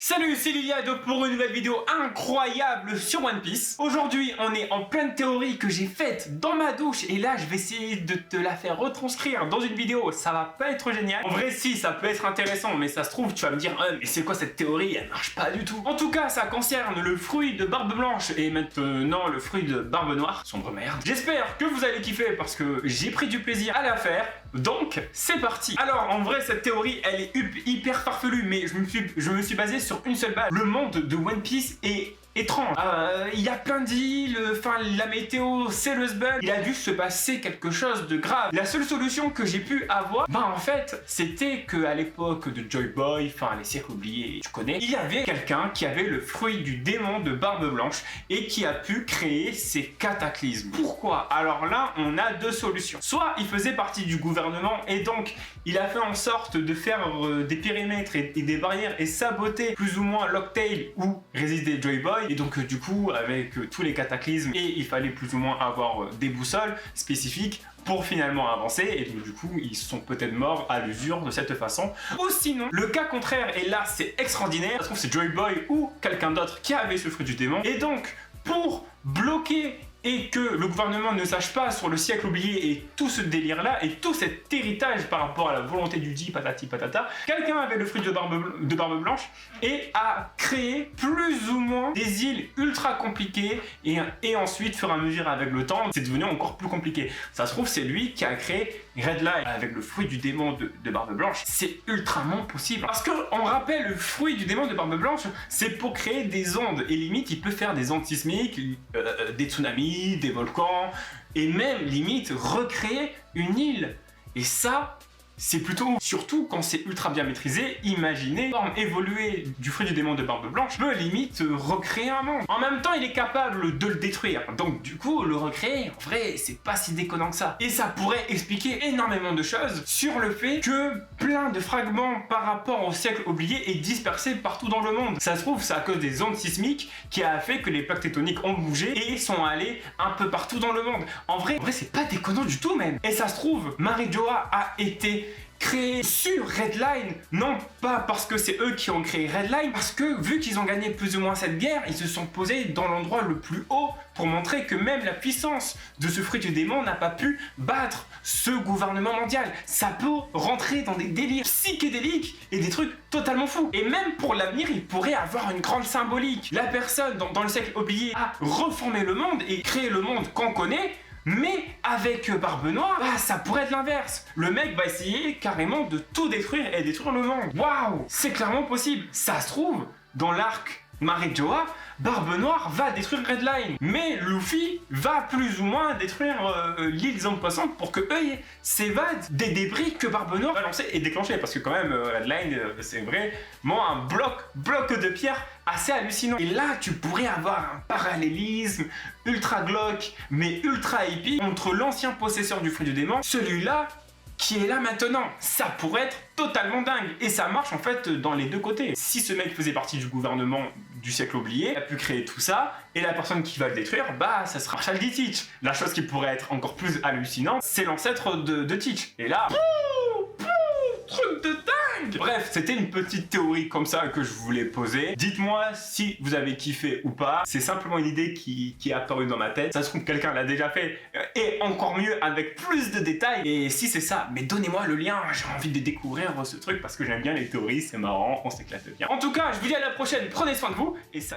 Salut, c'est Liliade pour une nouvelle vidéo incroyable sur One Piece. Aujourd'hui, on est en pleine théorie que j'ai faite dans ma douche et là, je vais essayer de te la faire retranscrire dans une vidéo. Ça va pas être génial. En vrai, si, ça peut être intéressant, mais ça se trouve, tu vas me dire, mais c'est quoi cette théorie? Elle marche pas du tout. En tout cas, ça concerne le fruit de Barbe Blanche et maintenant le fruit de Barbe Noire. Sombre merde. J'espère que vous allez kiffer parce que j'ai pris du plaisir à la faire. Donc, c'est parti. Alors, en vrai, cette théorie, elle est hyper farfelue, mais je me suis basé sur une seule base. Le monde de One Piece est étrange. Il y a plein d'îles, enfin la météo, c'est le sbug. Il a dû se passer quelque chose de grave. La seule solution que j'ai pu avoir, en fait, c'était que à l'époque de Joy Boy, enfin les siècles oubliés, tu connais, il y avait quelqu'un qui avait le fruit du démon de Barbe Blanche et qui a pu créer ces cataclysmes. Pourquoi? Alors là, on a deux solutions. Soit il faisait partie du gouvernement et donc il a fait en sorte de faire des périmètres et des barrières et saboter plus ou moins Locktail où résidait Joy Boy. Et donc du coup, avec tous les cataclysmes, et il fallait plus ou moins avoir des boussoles spécifiques pour finalement avancer, et donc du coup ils sont peut-être morts à l'usure de cette façon. Ou sinon, le cas contraire, et là c'est extraordinaire, ça se trouve c'est Joy Boy ou quelqu'un d'autre qui avait ce fruit du démon, et donc pour bloquer et que le gouvernement ne sache pas sur le siècle oublié et tout ce délire là et tout cet héritage par rapport à la volonté du dit patati patata, quelqu'un avait le fruit de barbe blanche et a créé plus ou moins des îles ultra compliquées et ensuite, fur et à mesure avec le temps, c'est devenu encore plus compliqué. Ça se trouve, c'est lui qui a créé Red Line avec le fruit du démon de Barbe Blanche. C'est ultrament possible. Parce que on rappelle, le fruit du démon de Barbe Blanche, c'est pour créer des ondes. Et limite, il peut faire des ondes sismiques, des tsunamis, des volcans, et même limite recréer une île. Et ça, c'est plutôt, surtout quand c'est ultra bien maîtrisé, imaginez, forme évoluée du fruit du démon de Barbe Blanche peut limite recréer un monde. En même temps, il est capable de le détruire. Donc du coup, le recréer, en vrai, c'est pas si déconnant que ça. Et ça pourrait expliquer énormément de choses sur le fait que plein de fragments par rapport au siècle oublié est dispersé partout dans le monde. Ça se trouve, c'est à cause des ondes sismiques qui a fait que les plaques tectoniques ont bougé et sont allées un peu partout dans le monde. En vrai, c'est pas déconnant du tout même. Et ça se trouve, Marijoa a été créé sur Redline, non pas parce que c'est eux qui ont créé Redline, parce que vu qu'ils ont gagné plus ou moins cette guerre, ils se sont posés dans l'endroit le plus haut pour montrer que même la puissance de ce fruit du démon n'a pas pu battre ce gouvernement mondial. Ça peut rentrer dans des délires psychédéliques et des trucs totalement fous. Et même pour l'avenir, il pourrait avoir une grande symbolique. La personne dans le siècle oublié a reformé le monde et créé le monde qu'on connaît. Mais avec Barbe Noire, ça pourrait être l'inverse. Le mec va essayer carrément de tout détruire et détruire le monde. Waouh, c'est clairement possible. Ça se trouve, dans l'arc Marijoa, Barbe Noire va détruire Redline. Mais Luffy va plus ou moins détruire l'île Zone Poissante pour que eux s'évadent des débris que Barbe Noire va lancer et déclencher. Parce que quand même, Redline, c'est vraiment un bloc de pierre assez hallucinant. Et là, tu pourrais avoir un parallélisme ultra glauque, mais ultra hippie, entre l'ancien possesseur du fruit du démon, celui-là qui est là maintenant. Ça pourrait être totalement dingue. Et ça marche en fait dans les deux côtés. Si ce mec faisait partie du gouvernement du siècle oublié, il a pu créer tout ça, et la personne qui va le détruire, ça sera Marshall D. Teach. La chose qui pourrait être encore plus hallucinante, c'est l'ancêtre de Teach. Et là, truc de dingue! Bref, c'était une petite théorie comme ça que je voulais poser. Dites-moi si vous avez kiffé ou pas. C'est simplement une idée qui est apparue dans ma tête. Ça se trouve quelqu'un l'a déjà fait et encore mieux avec plus de détails. Et si c'est ça, mais donnez-moi le lien. J'ai envie de découvrir ce truc parce que j'aime bien les théories, c'est marrant, on s'éclate bien. En tout cas, je vous dis à la prochaine. Prenez soin de vous et salut!